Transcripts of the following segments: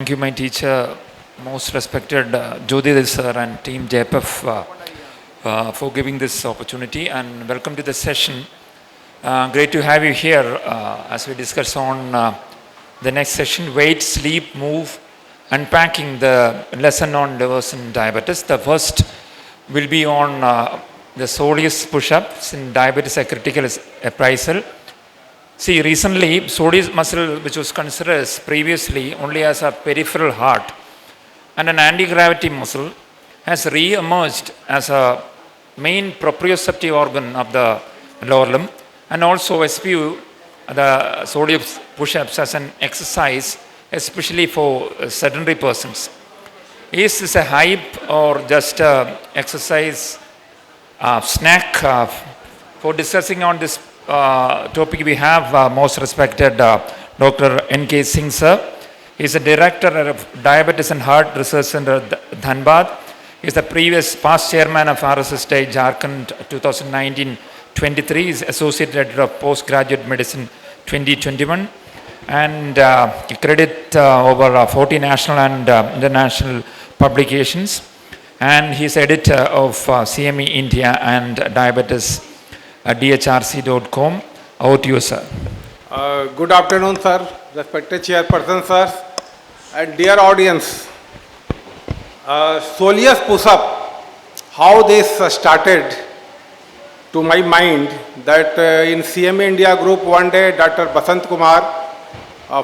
Thank you, my teacher, most respected Jyoti sir and team JPEF for giving this opportunity, and welcome to the session. Great to have you here as we discuss on the next session, weight, sleep, move, unpacking the lesson on livers and diabetes. The first will be on the Soleus push-ups in diabetes a critical appraisal. See, recently, Soleus muscle, which was considered as previously only as a peripheral heart and an anti-gravity muscle, has re-emerged as a main proprioceptive organ of the lower limb, and also SPU, the Soleus push-ups, as an exercise, especially for sedentary persons. Is this a hype or just a exercise snack? For discussing on this topic, we have most respected Dr.N K Singh sir. He is a director of Diabetes and Heart Research Center, Dhanbad. He is the past chairman of RSS Jharkhand 2019-23. He is associate editor of postgraduate medicine 2021, and he credit over 40 national and international publications. And he is editor of CME India and Diabetes DHRC.com. Over to you, sir. Good afternoon, sir, respected chairperson, sir, and dear audience. Soleus push-up, how this started to my mind, that in CME India group one day Dr. Basant Kumar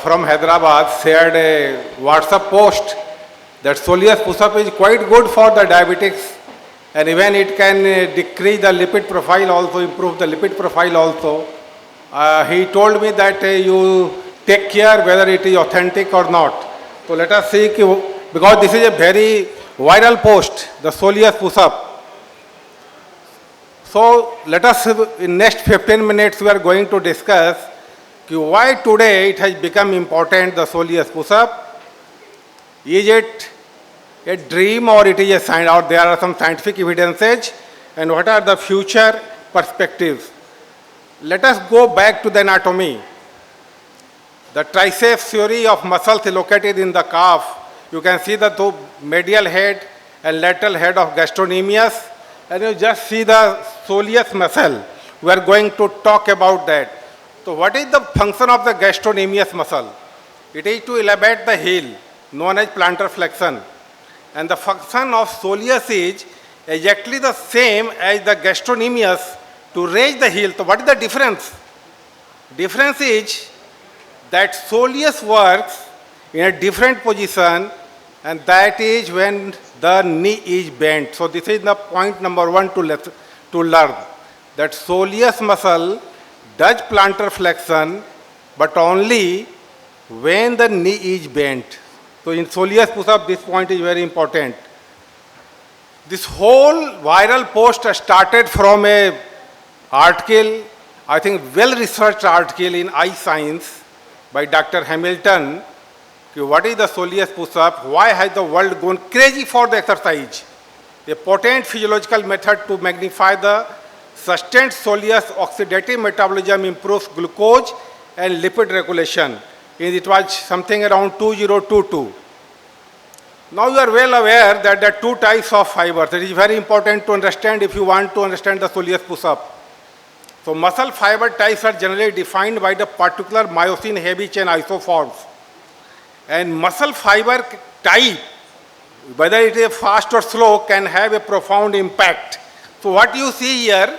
from Hyderabad shared a WhatsApp post that Soleus push-up is quite good for the diabetics, and even it can decrease the lipid profile also, improve the lipid profile also. He told me that you take care whether it is authentic or not. So let us see, because this is a very viral post, the Soleus push-up. So let us, in next 15 minutes, we are going to discuss why today it has become important, the Soleus push-up. Is it a dream or it is a sign, or there are some scientific evidences, and what are the future perspectives? Let us go back to the anatomy. The triceps theory of muscles located in the calf. You can see the two medial head and lateral head of gastrocnemius, and you just see the soleus muscle. We are going to talk about that. So what is the function of the gastrocnemius muscle? It is to elevate the heel, known as plantar flexion. And the function of soleus is exactly the same as the gastrocnemius, to raise the heel. So what is the difference? Difference is that soleus works in a different position, and that is when the knee is bent. So this is the point number one to learn, that soleus muscle does plantar flexion, but only when the knee is bent. So in Soleus push-up, this point is very important. This whole viral post started from a article, I think well-researched article in iScience by Dr. Hamilton. What is the Soleus push-up? Why has the world gone crazy for the exercise? A potent physiological method to magnify the sustained soleus oxidative metabolism, improves glucose and lipid regulation. It was something around 2022. Now you are well aware that there are two types of fibers. It is very important to understand if you want to understand the Soleus push-up. So muscle fiber types are generally defined by the particular myosin heavy chain isoforms. And muscle fiber type, whether it is fast or slow, can have a profound impact. So what you see here,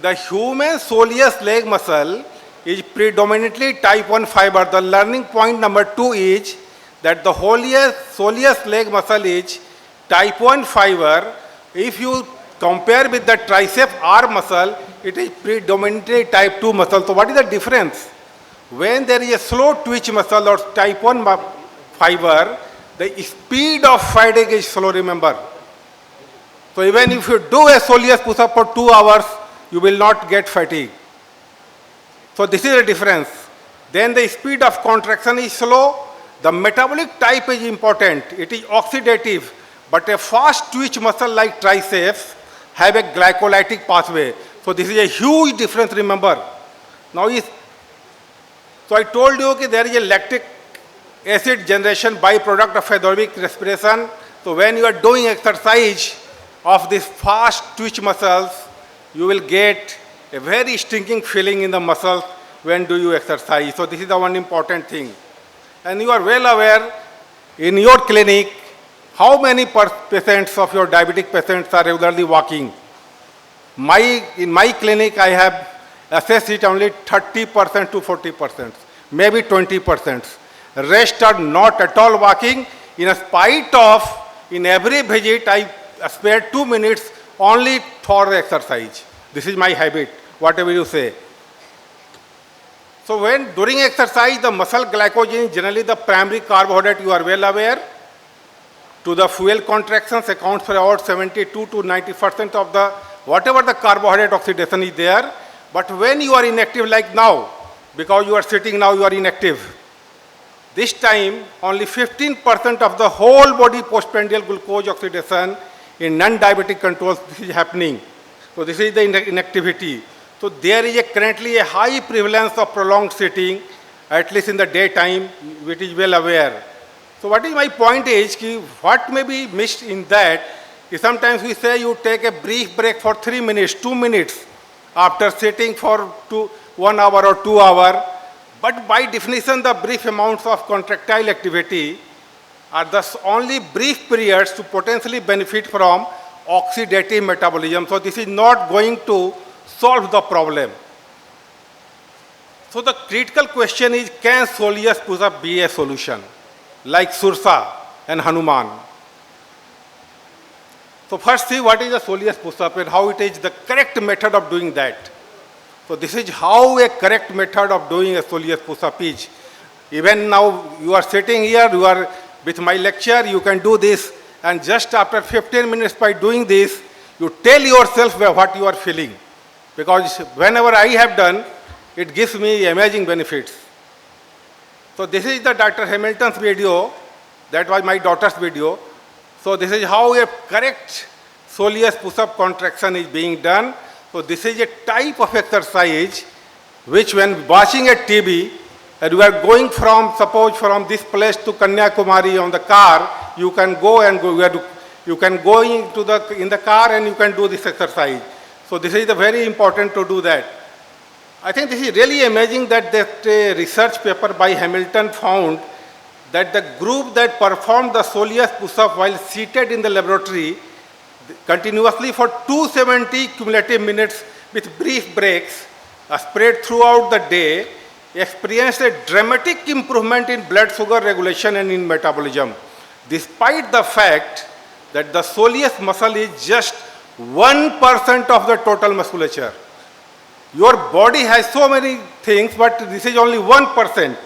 the human soleus leg muscle is predominantly type 1 fiber. The learning point number 2 is that the soleus leg muscle is type 1 fiber. If you compare with the tricep arm muscle, it is predominantly type 2 muscle. So what is the difference? When there is a slow twitch muscle or type 1 fiber, the speed of fatigue is slow, remember. So even if you do a soleus push-up for 2 hours, you will not get fatigue. So this is the difference. Then the speed of contraction is slow. The metabolic type is important. It is oxidative, but a fast twitch muscle like triceps have a glycolytic pathway. So this is a huge difference, remember. Now, so I told you that there is a lactic acid generation byproduct of aerobic respiration. So when you are doing exercise of these fast twitch muscles, you will get a very stinging feeling in the muscles when do you exercise. So this is the one important thing. And you are well aware in your clinic how many patients of your diabetic patients are regularly walking. In my clinic, I have assessed it only 30% to 40%, maybe 20%. Rest are not at all walking. In spite of, in every visit, I spare 2 minutes only for exercise. This is my habit, whatever you say. So when during exercise, the muscle glycogen is generally the primary carbohydrate, you are well aware. To the fuel contractions accounts for about 72 to 90% of the, whatever the carbohydrate oxidation is there. But when you are inactive like now, because you are sitting now, you are inactive. This time, only 15% of the whole body postprandial glucose oxidation in non-diabetic controls, this is happening. So this is the inactivity. So there is currently a high prevalence of prolonged sitting, at least in the daytime, which is well aware. So what is my point is, what may be missed in that, is sometimes we say you take a brief break for 3 minutes, 2 minutes, after sitting for 1 hour or 2 hours. But by definition, the brief amounts of contractile activity are thus only brief periods to potentially benefit from oxidative metabolism. So this is not going to solve the problem. So the critical question is, can Soleus push-up be a solution, like Sursa and Hanuman? So first see what is the Soleus push-up and how it is the correct method of doing that. So this is how a correct method of doing a Soleus push-up is. Even now you are sitting here, you are with my lecture, you can do this, and just after 15 minutes by doing this, you tell yourself what you are feeling. Because whenever I have done, it gives me amazing benefits. So this is the Dr. Hamilton's video, that was my daughter's video. So this is how a correct Soleus push-up contraction is being done. So this is a type of exercise which when watching a TV, and you are going from, suppose from this place to Kanyakumari on the car, you can go and you can go in the car and you can do this exercise. So this is very important to do that. I think this is really amazing that research paper by Hamilton found that the group that performed the Soleus push-up while seated in the laboratory continuously for 270 cumulative minutes with brief breaks spread throughout the day experienced a dramatic improvement in blood sugar regulation and in metabolism, despite the fact that the Soleus muscle is just 1% of the total musculature. Your body has so many things, but this is only 1%.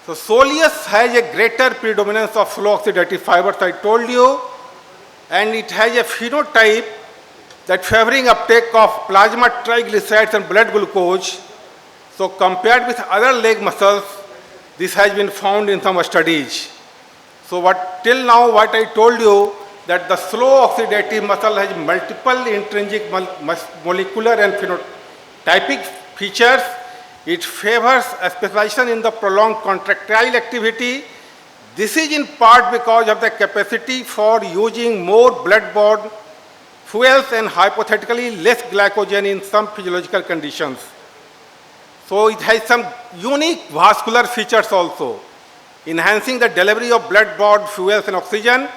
So Soleus has a greater predominance of slow oxidative fibers, I told you, and it has a phenotype that favoring uptake of plasma triglycerides and blood glucose. So compared with other leg muscles, this has been found in some studies. So till now what I told you, that the slow oxidative muscle has multiple intrinsic molecular and phenotypic features. It favors a specialization in the prolonged contractile activity. This is in part because of the capacity for using more blood-borne fuels and hypothetically less glycogen in some physiological conditions. So it has some unique vascular features also, enhancing the delivery of blood-borne fuels and oxygen.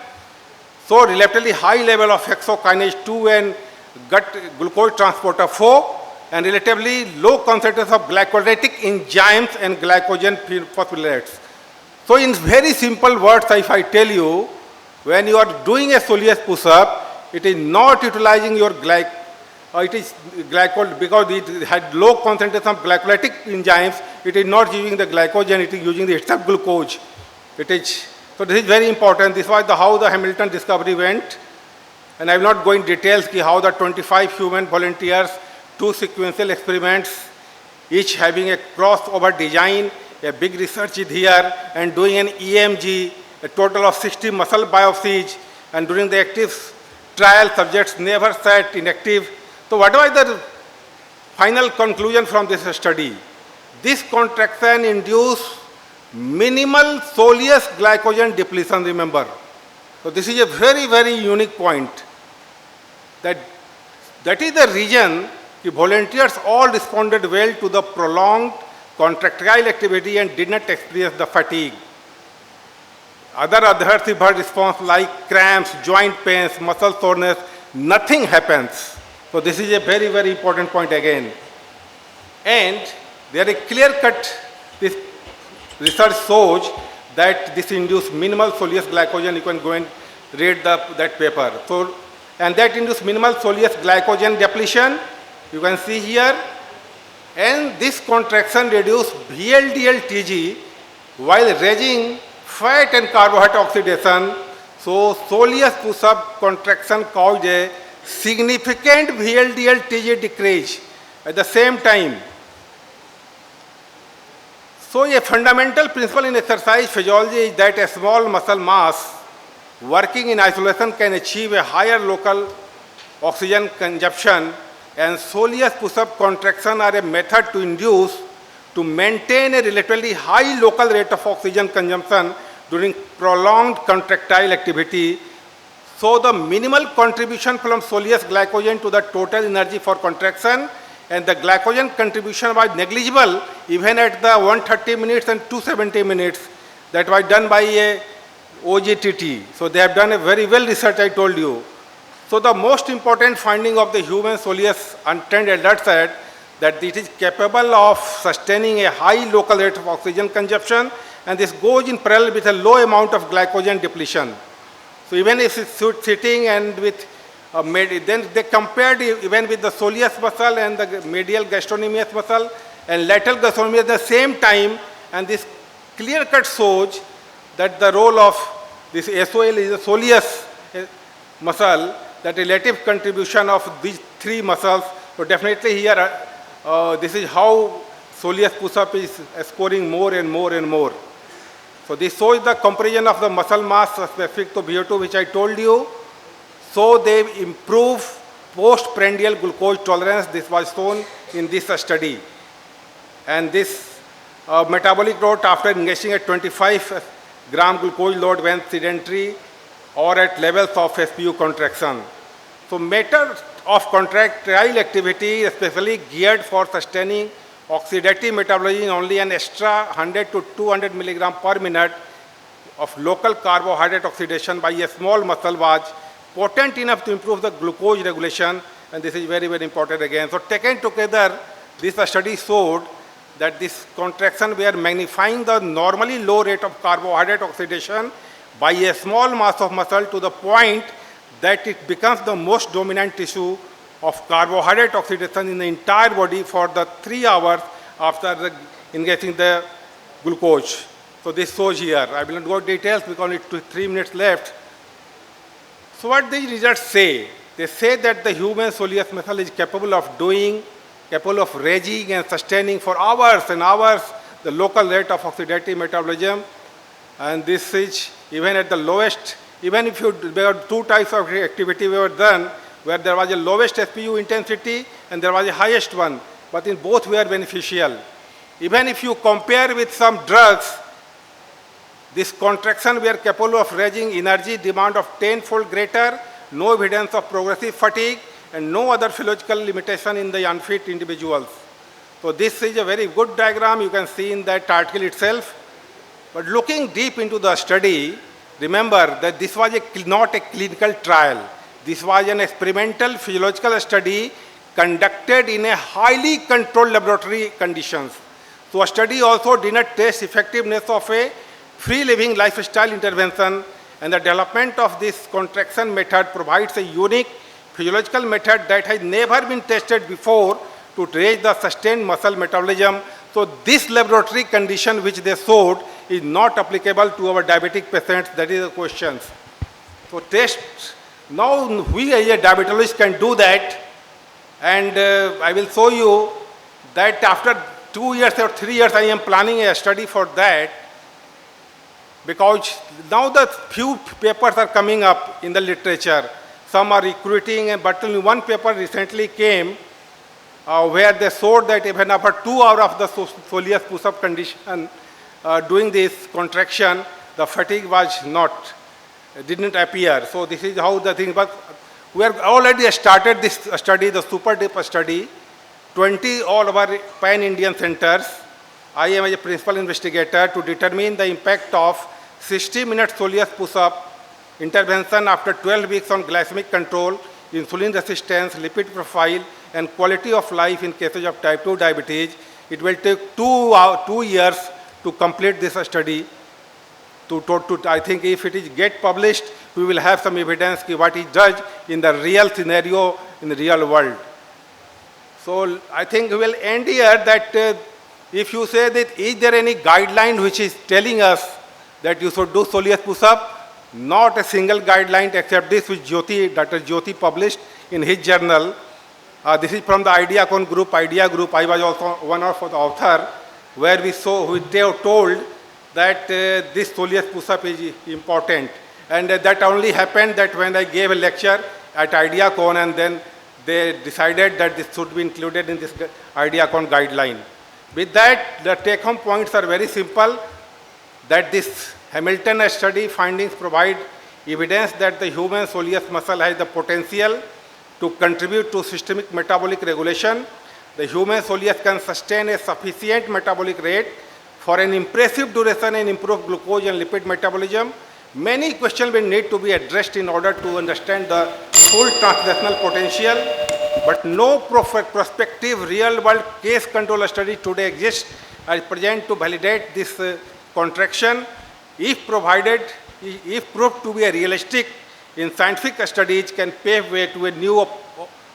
So relatively high level of hexokinase 2 and gut glucose transporter 4, and relatively low concentration of glycolytic enzymes and glycogen phosphorylates. So in very simple words, if I tell you, when you are doing a Soleus push-up, it is not utilizing your glycol, because it had low concentration of glycolytic enzymes, it is not using the glycogen, it is using the extra glucose. So this is very important. This was how the Hamilton discovery went. And I will not go in details how the 25 human volunteers, 2 sequential experiments, each having a crossover design, a big research is here, and doing an EMG, a total of 60 muscle biopsies, and during the active trial, subjects never sat inactive. So what was the final conclusion from this study? This contraction induced minimal Soleus glycogen depletion, remember. So this is a very, very unique point. That is the reason the volunteers all responded well to the prolonged contractile activity and did not experience the fatigue. Other adverse event response like cramps, joint pains, muscle soreness, nothing happens. So this is a very, very important point again. And there is a clear-cut, this research shows that this induced minimal Soleus glycogen. You can go and read that paper. So, and that induced minimal Soleus glycogen depletion. You can see here. And this contraction reduced VLDL-TG while raising fat and carbohydrate oxidation. So Soleus push-up contraction caused a significant VLDL-TG decrease at the same time. So a fundamental principle in exercise physiology is that a small muscle mass working in isolation can achieve a higher local oxygen consumption, and Soleus push-up contraction are a method to maintain a relatively high local rate of oxygen consumption during prolonged contractile activity. So the minimal contribution from Soleus glycogen to the total energy for contraction, and the glycogen contribution was negligible even at the 130 minutes and 270 minutes. That was done by a OGTT. So they have done a very well research, I told you. So the most important finding of the human Soleus untrained adult said that it is capable of sustaining a high local rate of oxygen consumption, and this goes in parallel with a low amount of glycogen depletion. So even if it's sitting and with then they compared even with the soleus muscle and the medial gastrocnemius muscle and lateral gastrocnemius at the same time, and this clear-cut shows that the role of this SOL is the soleus muscle, that relative contribution of these three muscles. So definitely here, this is how Soleus push-up is scoring more and more and more. So this shows the comparison of the muscle mass specific to VO2, which I told you. So they improve postprandial glucose tolerance. This was shown in this study. And this metabolic rate after engaging at 25 gram glucose load when sedentary or at levels of SPU contraction. So method of contractile activity especially geared for sustaining oxidative metabolism, only an extra 100 to 200 milligram per minute of local carbohydrate oxidation by a small muscle was potent enough to improve the glucose regulation, and this is very, very important again. So taken together, this study showed that this contraction were magnifying the normally low rate of carbohydrate oxidation by a small mass of muscle to the point that it becomes the most dominant tissue of carbohydrate oxidation in the entire body for the 3 hours after engaging the glucose. So this shows here. I will not go into details because it's 3 minutes left. So what these results say? They say that the human soleus muscle is capable of raising and sustaining for hours and hours the local rate of oxidative metabolism. And this is even at the lowest, even if there are two types of activity we were done, where there was a lowest SPU intensity and there was a highest one, but in both were beneficial. Even if you compare with some drugs, this contraction were capable of raising energy demand of 10-fold greater, no evidence of progressive fatigue, and no other physiological limitation in the unfit individuals. So this is a very good diagram you can see in that article itself. But looking deep into the study, remember that this was not a clinical trial. This was an experimental physiological study conducted in a highly controlled laboratory conditions. So a study also did not test effectiveness of a free living lifestyle intervention, and the development of this contraction method provides a unique physiological method that has never been tested before to raise the sustained muscle metabolism. So this laboratory condition which they showed is not applicable to our diabetic patients. That is the question. So test, now we as a diabetologist can do that, and I will show you that after 2 years or 3 years I am planning a study for that, because now the few papers are coming up in the literature. Some are recruiting, but only one paper recently came where they showed that even after 2 hours of the soleus push-up condition, doing this contraction, the fatigue was didn't appear. So this is how the thing, but we have already started this study, the super deep study, 20 all over pan-Indian centers. I am a principal investigator to determine the impact of 60-minute Soleus push-up intervention after 12 weeks on glycemic control, insulin resistance, lipid profile, and quality of life in cases of type 2 diabetes. It will take 2 years to complete this study. I think if it is get published, we will have some evidence of what it does in the real scenario, in the real world. So I think we will end here that if you say that is there any guideline which is telling us that you should do Soleus push-up, not a single guideline except this which Dr. Jyoti published in his journal. This is from the IdeaCon group, Idea group. I was also one of the author where we told that this Soleus push-up is important. And that only happened that when I gave a lecture at IdeaCon, and then they decided that this should be included in this IdeaCon guideline. With that, the take-home points are very simple, that this Hamilton study findings provide evidence that the human soleus muscle has the potential to contribute to systemic metabolic regulation. The human soleus can sustain a sufficient metabolic rate for an impressive duration and improve glucose and lipid metabolism. Many questions will need to be addressed in order to understand the full translational potential, but no prospective real-world case control study today exists as present to validate this contraction. If proved to be a realistic in scientific studies, can pave way to a new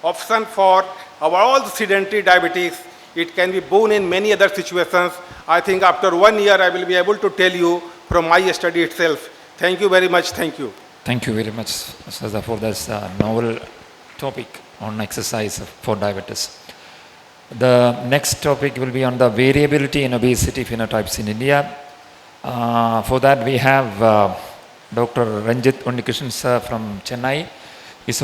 option for all the sedentary diabetes. It can be boon in many other situations. I think after 1 year, I will be able to tell you from my study itself. Thank you very much. Thank you. Thank you very much, Saza, for this novel topic on exercise for diabetes. The next topic will be on the variability in obesity phenotypes in India. For that, we have Dr. Ranjit Unnikrishan sir from Chennai. He's